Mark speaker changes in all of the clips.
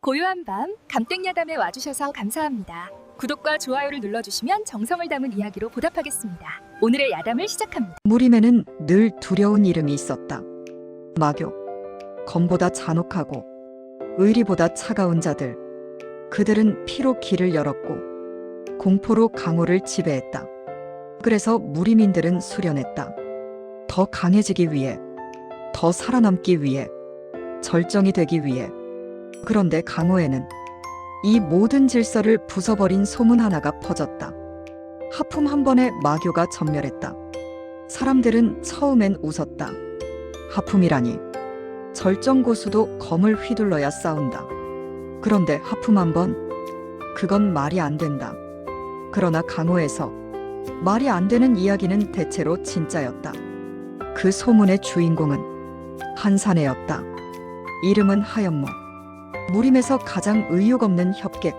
Speaker 1: 고요한 밤 감땡야담에 와주셔서 감사합니다. 구독과 좋아요를 눌러주시면 정성을 담은 이야기로 보답하겠습니다. 오늘의 야담을 시작합니다.
Speaker 2: 무림에는 늘 두려운 이름이 있었다. 마교. 검보다 잔혹하고 의리보다 차가운 자들. 그들은 피로 길을 열었고 공포로 강호를 지배했다. 그래서 무림인들은 수련했다. 더 강해지기 위해, 더 살아남기 위해, 절정이 되기 위해. 그런데 강호에는 이 모든 질서를 부숴버린 소문 하나가 퍼졌다. 하품 한 번에 마교가 전멸했다. 사람들은 처음엔 웃었다. 하품이라니. 절정고수도 검을 휘둘러야 싸운다. 그런데 하품 한 번? 그건 말이 안 된다. 그러나 강호에서 말이 안 되는 이야기는 대체로 진짜였다. 그 소문의 주인공은 한 사내였다. 이름은 하연모. 무림에서 가장 의욕 없는 협객,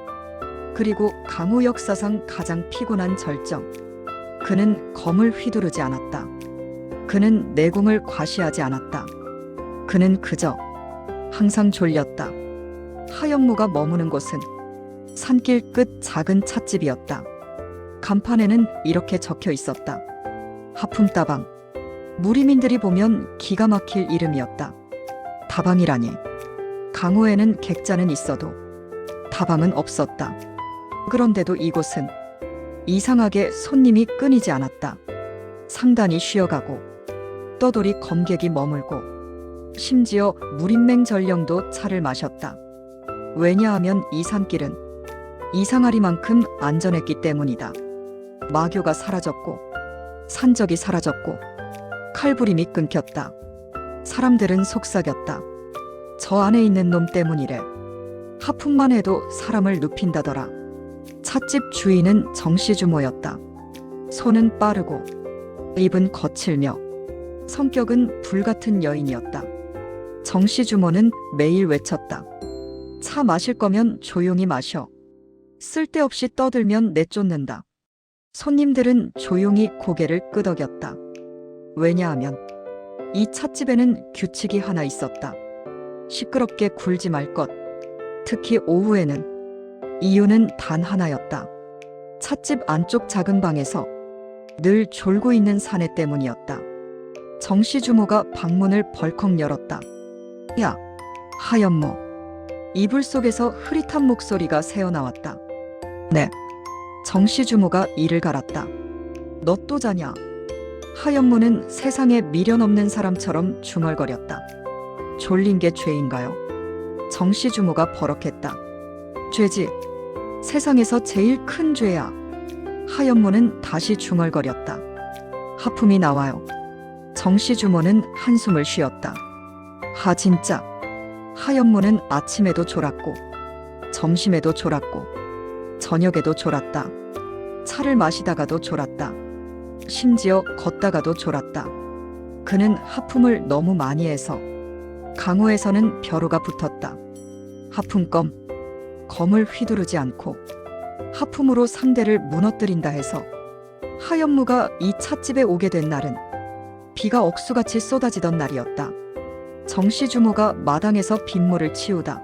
Speaker 2: 그리고 강호 역사상 가장 피곤한 절정. 그는 검을 휘두르지 않았다. 그는 내공을 과시하지 않았다. 그는 그저 항상 졸렸다. 하연모가 머무는 곳은 산길 끝 작은 찻집이었다. 간판에는 이렇게 적혀 있었다. 하품다방. 무림인들이 보면 기가 막힐 이름이었다. 다방이라니. 강호에는 객자는 있어도 다방은 없었다. 그런데도 이곳은 이상하게 손님이 끊이지 않았다. 상단이 쉬어가고 떠돌이 검객이 머물고 심지어 무림맹 전령도 차를 마셨다. 왜냐하면 이 산길은 이상하리만큼 안전했기 때문이다. 마교가 사라졌고 산적이 사라졌고 칼부림이 끊겼다. 사람들은 속삭였다. 저 안에 있는 놈 때문이래. 하품만 해도 사람을 눕힌다더라. 찻집 주인은 정씨주모였다. 손은 빠르고 입은 거칠며 성격은 불같은 여인이었다. 정씨주모는 매일 외쳤다. 차 마실 거면 조용히 마셔. 쓸데없이 떠들면 내쫓는다. 손님들은 조용히 고개를 끄덕였다. 왜냐하면 이 찻집에는 규칙이 하나 있었다. 시끄럽게 굴지 말 것. 특히 오후에는. 이유는 단 하나였다. 찻집 안쪽 작은 방에서 늘 졸고 있는 사내 때문이었다. 정씨 주모가 방문을 벌컥 열었다. 야, 하연모. 이불 속에서 흐릿한 목소리가 새어나왔다. 네. 정씨 주모가 이를 갈았다. 너 또 자냐? 하연모는 세상에 미련 없는 사람처럼 중얼거렸다. 졸린 게 죄인가요? 정씨 주모가 버럭했다. 죄지. 세상에서 제일 큰 죄야. 하연모는 다시 중얼거렸다. 하품이 나와요. 정씨 주모는 한숨을 쉬었다. 하 진짜. 하연모는 아침에도 졸았고 점심에도 졸았고 저녁에도 졸았다. 차를 마시다가도 졸았다. 심지어 걷다가도 졸았다. 그는 하품을 너무 많이 해서 강호에서는 벼루가 붙었다. 하품검. 검을 휘두르지 않고 하품으로 상대를 무너뜨린다 해서 하연무가 이 찻집에 오게 된 날은 비가 억수같이 쏟아지던 날이었다. 정씨 주모가 마당에서 빗물을 치우다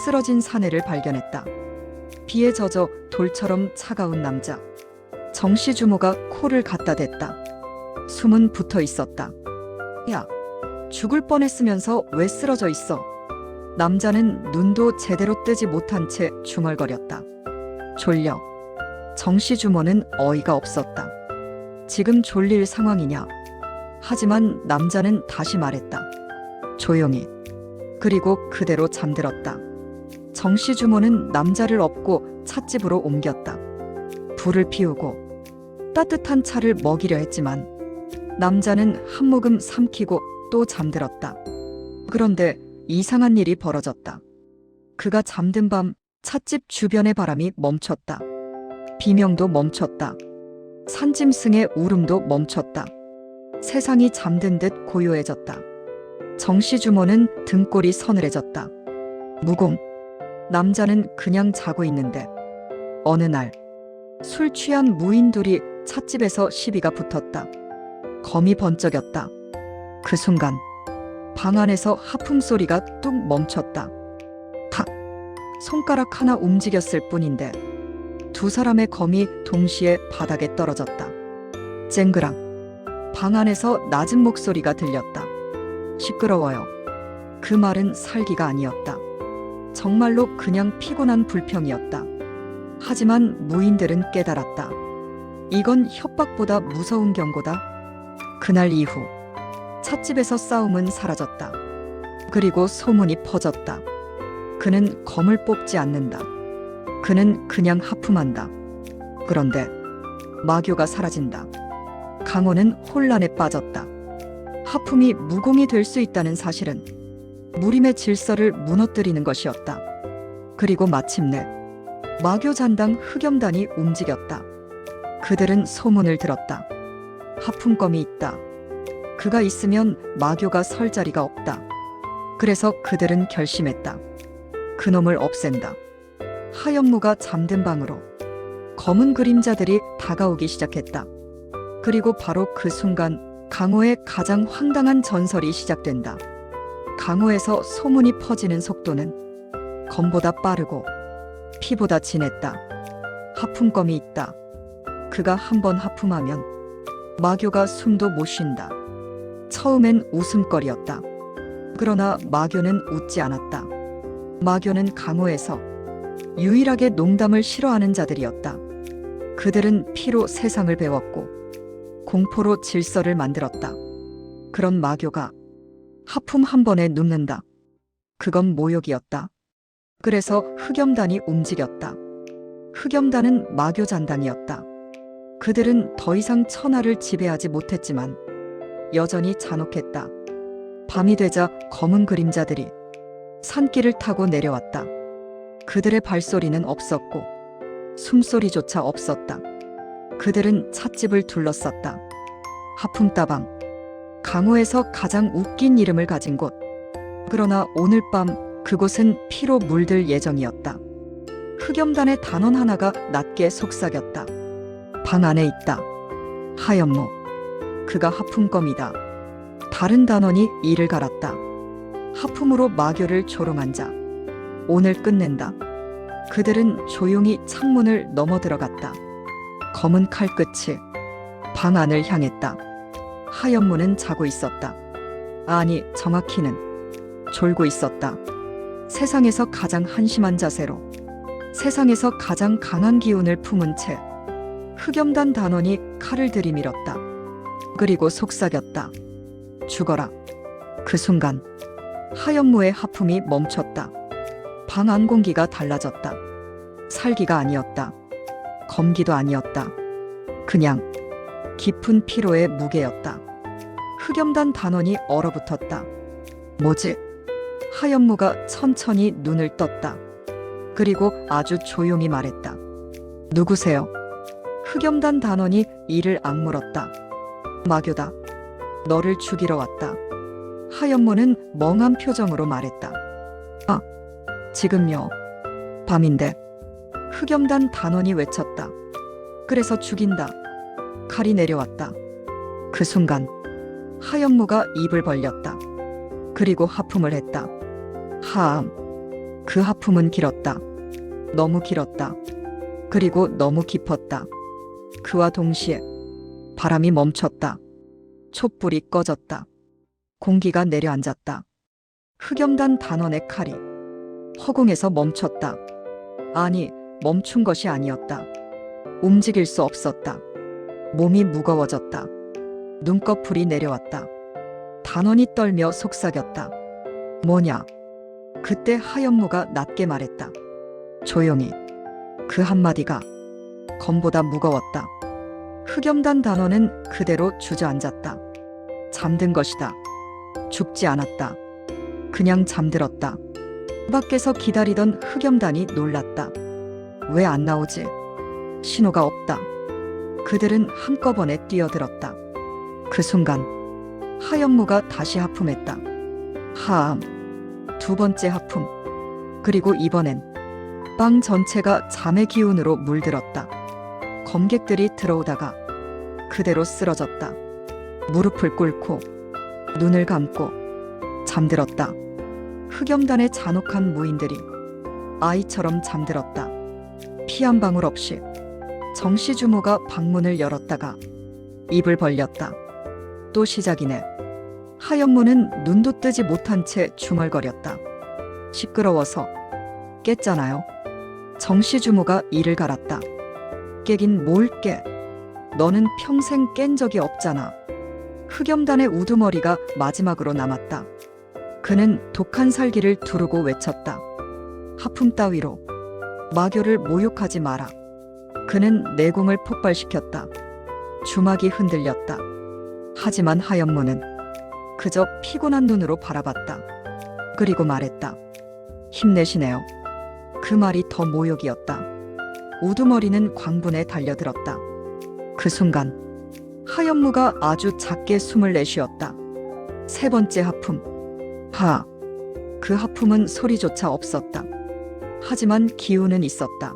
Speaker 2: 쓰러진 사내를 발견했다. 비에 젖어 돌처럼 차가운 남자. 정씨 주모가 코를 갖다 댔다. 숨은 붙어 있었다. 야, 죽을 뻔했으면서 왜 쓰러져 있어? 남자는 눈도 제대로 뜨지 못한 채 중얼거렸다. 졸려. 정씨 주모는 어이가 없었다. 지금 졸릴 상황이냐? 하지만 남자는 다시 말했다. 조용히. 그리고 그대로 잠들었다. 정씨 주모는 남자를 업고 찻집으로 옮겼다. 불을 피우고 따뜻한 차를 먹이려 했지만 남자는 한 모금 삼키고 또 잠들었다. 그런데 이상한 일이 벌어졌다. 그가 잠든 밤 찻집 주변의 바람이 멈췄다. 비명도 멈췄다. 산짐승의 울음도 멈췄다. 세상이 잠든 듯 고요해졌다. 정씨 주모는 등골이 서늘해졌다. 무공. 남자는 그냥 자고 있는데 어느 날 술 취한 무인 둘이 찻집에서 시비가 붙었다. 검이 번쩍였다. 그 순간 방 안에서 하품 소리가 뚝 멈췄다. 탁, 손가락 하나 움직였을 뿐인데 두 사람의 검이 동시에 바닥에 떨어졌다. 쨍그랑. 방 안에서 낮은 목소리가 들렸다. 시끄러워요. 그 말은 살기가 아니었다. 정말로 그냥 피곤한 불평이었다. 하지만 무인들은 깨달았다. 이건 협박보다 무서운 경고다. 그날 이후 찻집에서 싸움은 사라졌다. 그리고 소문이 퍼졌다. 그는 검을 뽑지 않는다. 그는 그냥 하품한다. 그런데 마교가 사라진다. 강호는 혼란에 빠졌다. 하품이 무공이 될 수 있다는 사실은 무림의 질서를 무너뜨리는 것이었다. 그리고 마침내 마교 잔당 흑염단이 움직였다. 그들은 소문을 들었다. 하품검이 있다. 그가 있으면 마교가 설 자리가 없다. 그래서 그들은 결심했다. 그놈을 없앤다. 하연무가 잠든 방으로 검은 그림자들이 다가오기 시작했다. 그리고 바로 그 순간 강호의 가장 황당한 전설이 시작된다. 강호에서 소문이 퍼지는 속도는 검보다 빠르고 피보다 진했다. 하품검이 있다. 그가 한번 하품하면 마교가 숨도 못 쉰다. 처음엔 웃음거리였다. 그러나 마교는 웃지 않았다. 마교는 강호에서 유일하게 농담을 싫어하는 자들이었다. 그들은 피로 세상을 배웠고 공포로 질서를 만들었다. 그런 마교가 하품 한 번에 눕는다. 그건 모욕이었다. 그래서 흑염단이 움직였다. 흑염단은 마교 잔당이었다. 그들은 더 이상 천하를 지배하지 못했지만 여전히 잔혹했다. 밤이 되자 검은 그림자들이 산길을 타고 내려왔다. 그들의 발소리는 없었고 숨소리조차 없었다. 그들은 찻집을 둘러쌌다. 하품따방, 강호에서 가장 웃긴 이름을 가진 곳. 그러나 오늘 밤 그곳은 피로 물들 예정이었다. 흑염단의 단원 하나가 낮게 속삭였다. 방 안에 있다. 하연무. 그가 하품검이다. 다른 단원이 이를 갈았다. 하품으로 마교를 조롱한 자. 오늘 끝낸다. 그들은 조용히 창문을 넘어 들어갔다. 검은 칼끝이 방 안을 향했다. 하연무는 자고 있었다. 아니, 정확히는 졸고 있었다. 세상에서 가장 한심한 자세로, 세상에서 가장 강한 기운을 품은 채 흑염단 단원이 칼을 들이밀었다. 그리고 속삭였다. 죽어라. 그 순간 하연무의 하품이 멈췄다. 방 안 공기가 달라졌다. 살기가 아니었다. 검기도 아니었다. 그냥 깊은 피로의 무게였다. 흑염단 단원이 얼어붙었다. 뭐지? 하연무가 천천히 눈을 떴다. 그리고 아주 조용히 말했다. 누구세요? 흑염단 단원이 이를 악물었다. 마교다. 너를 죽이러 왔다. 하연무는 멍한 표정으로 말했다. 아, 지금요. 밤인데. 흑염단 단원이 외쳤다. 그래서 죽인다. 칼이 내려왔다. 그 순간 하연무가 입을 벌렸다. 그리고 하품을 했다. 하암. 그 하품은 길었다. 너무 길었다. 그리고 너무 깊었다. 그와 동시에 바람이 멈췄다. 촛불이 꺼졌다. 공기가 내려앉았다. 흑염단 단원의 칼이 허공에서 멈췄다. 아니, 멈춘 것이 아니었다. 움직일 수 없었다. 몸이 무거워졌다. 눈꺼풀이 내려왔다. 단원이 떨며 속삭였다. 뭐냐? 그때 하연무가 낮게 말했다. 조용히. 그 한마디가 검보다 무거웠다. 흑염단 단원은 그대로 주저앉았다. 잠든 것이다. 죽지 않았다. 그냥 잠들었다. 밖에서 기다리던 흑염단이 놀랐다. 왜 안 나오지? 신호가 없다. 그들은 한꺼번에 뛰어들었다. 그 순간 하연무가 다시 하품했다. 하암. 두 번째 하품. 그리고 이번엔 방 전체가 잠의 기운으로 물들었다. 검객들이 들어오다가 그대로 쓰러졌다. 무릎을 꿇고 눈을 감고 잠들었다. 흑염단의 잔혹한 무인들이 아이처럼 잠들었다. 피 한 방울 없이 정씨 주모가 방문을 열었다가 입을 벌렸다. 또 시작이네. 하연무는 눈도 뜨지 못한 채 중얼거렸다. 시끄러워서 깼잖아요. 정씨 주모가 이를 갈았다. 깨긴 뭘 깨. 너는 평생 깬 적이 없잖아. 흑염단의 우두머리가 마지막으로 남았다. 그는 독한 살기를 두르고 외쳤다. 하품 따위로 마교를 모욕하지 마라. 그는 내공을 폭발시켰다. 주막이 흔들렸다. 하지만 하연무는 그저 피곤한 눈으로 바라봤다. 그리고 말했다. 힘내시네요. 그 말이 더 모욕이었다. 우두머리는 광분에 달려들었다. 그 순간 하연무가 아주 작게 숨을 내쉬었다. 세 번째 하품. 하. 그 하품은 소리조차 없었다. 하지만 기운은 있었다.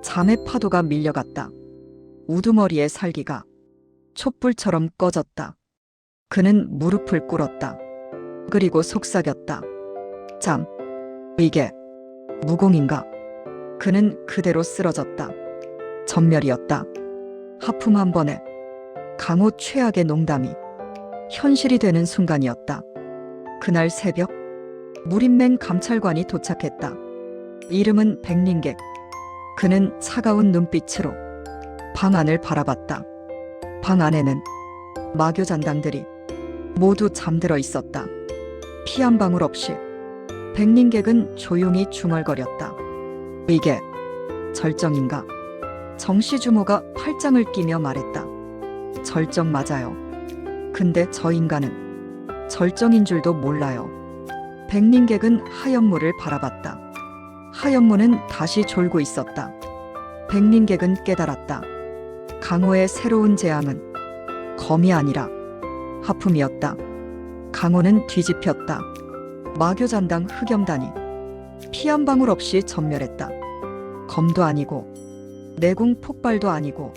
Speaker 2: 잠의 파도가 밀려갔다. 우두머리의 살기가 촛불처럼 꺼졌다. 그는 무릎을 꿇었다. 그리고 속삭였다. 잠. 이게 무공인가? 그는 그대로 쓰러졌다. 전멸이었다. 하품 한 번에 강호 최악의 농담이 현실이 되는 순간이었다. 그날 새벽 무림맹 감찰관이 도착했다. 이름은 백린객. 그는 차가운 눈빛으로 방 안을 바라봤다. 방 안에는 마교 잔당들이 모두 잠들어 있었다. 피 한 방울 없이 백린객은 조용히 중얼거렸다. 이게 절정인가? 정씨 주모가 팔짱을 끼며 말했다. 절정 맞아요. 근데 저 인간은 절정인 줄도 몰라요. 백린객은 하연무를 바라봤다. 하연무는 다시 졸고 있었다. 백린객은 깨달았다. 강호의 새로운 재앙은 검이 아니라 하품이었다. 강호는 뒤집혔다. 마교잔당 흑염단이 피 한 방울 없이 전멸했다. 검도 아니고 내공 폭발도 아니고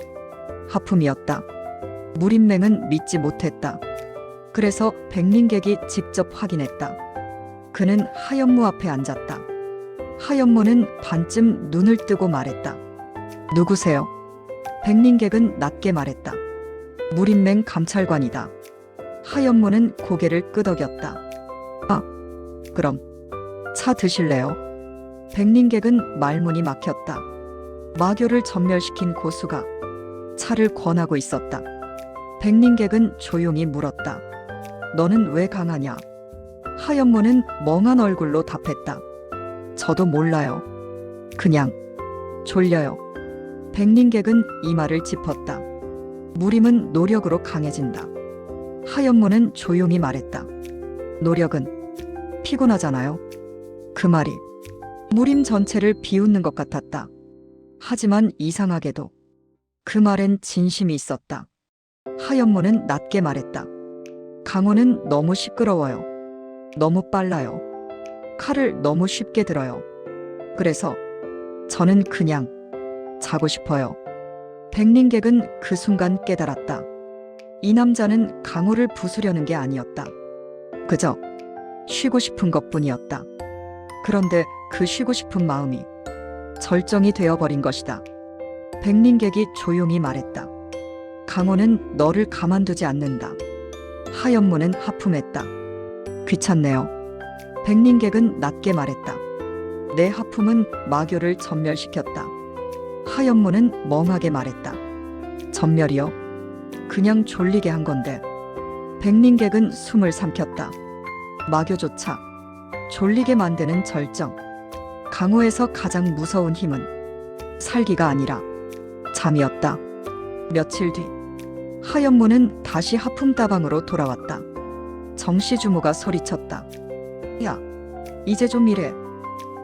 Speaker 2: 하품이었다. 무림맹은 믿지 못했다. 그래서 백린객이 직접 확인했다. 그는 하연무 앞에 앉았다. 하연무는 반쯤 눈을 뜨고 말했다. 누구세요? 백린객은 낮게 말했다. 무림맹 감찰관이다. 하연무는 고개를 끄덕였다. 아, 그럼 차 드실래요? 백린객은 말문이 막혔다. 마교를 전멸시킨 고수가 차를 권하고 있었다. 백린객은 조용히 물었다. 너는 왜 강하냐? 하연무는 멍한 얼굴로 답했다. 저도 몰라요. 그냥 졸려요. 백린객은 이마를 짚었다. 무림은 노력으로 강해진다. 하연무는 조용히 말했다. 노력은 피곤하잖아요. 그 말이 무림 전체를 비웃는 것 같았다. 하지만 이상하게도 그 말엔 진심이 있었다. 하연무는 낮게 말했다. 강호는 너무 시끄러워요. 너무 빨라요. 칼을 너무 쉽게 들어요. 그래서 저는 그냥 자고 싶어요. 백린객은 그 순간 깨달았다. 이 남자는 강호를 부수려는 게 아니었다. 그저 쉬고 싶은 것뿐이었다. 그런데 그 쉬고 싶은 마음이 절정이 되어버린 것이다. 백린객이 조용히 말했다. 강호는 너를 가만두지 않는다. 하연무는 하품했다. 귀찮네요. 백린객은 낮게 말했다. 내 하품은 마교를 전멸시켰다. 하연무는 멍하게 말했다. 전멸이요? 그냥 졸리게 한 건데. 백린객은 숨을 삼켰다. 마교조차 졸리게 만드는 절정. 강호에서 가장 무서운 힘은 살기가 아니라 잠이었다. 며칠 뒤 하연무는 다시 하품다방으로 돌아왔다. 정씨 주모가 소리쳤다. 야, 이제 좀 일해.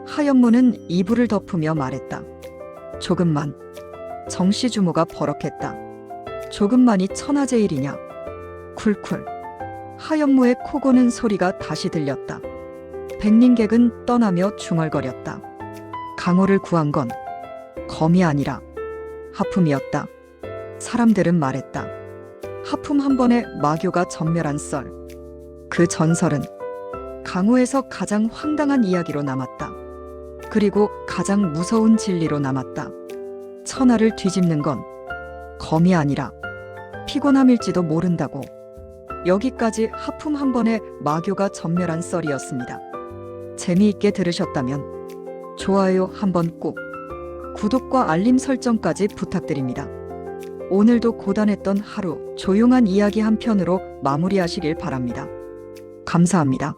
Speaker 2: 하연무는 이불을 덮으며 말했다. 조금만. 정씨 주모가 버럭했다. 조금만이 천하제 일이냐. 쿨쿨. 하연무의 코 고는 소리가 다시 들렸다. 백린객은 떠나며 중얼거렸다. 강호를 구한 건 검이 아니라 하품이었다. 사람들은 말했다. 하품 한 번에 마교가 전멸한 썰. 그 전설은 강호에서 가장 황당한 이야기로 남았다. 그리고 가장 무서운 진리로 남았다. 천하를 뒤집는 건 검이 아니라 피곤함일지도 모른다고. 여기까지 하품 한 번에 마교가 전멸한 썰이었습니다. 재미있게 들으셨다면 좋아요 한번 꼭, 구독과 알림 설정까지 부탁드립니다. 오늘도 고단했던 하루 조용한 이야기 한 편으로 마무리하시길 바랍니다. 감사합니다.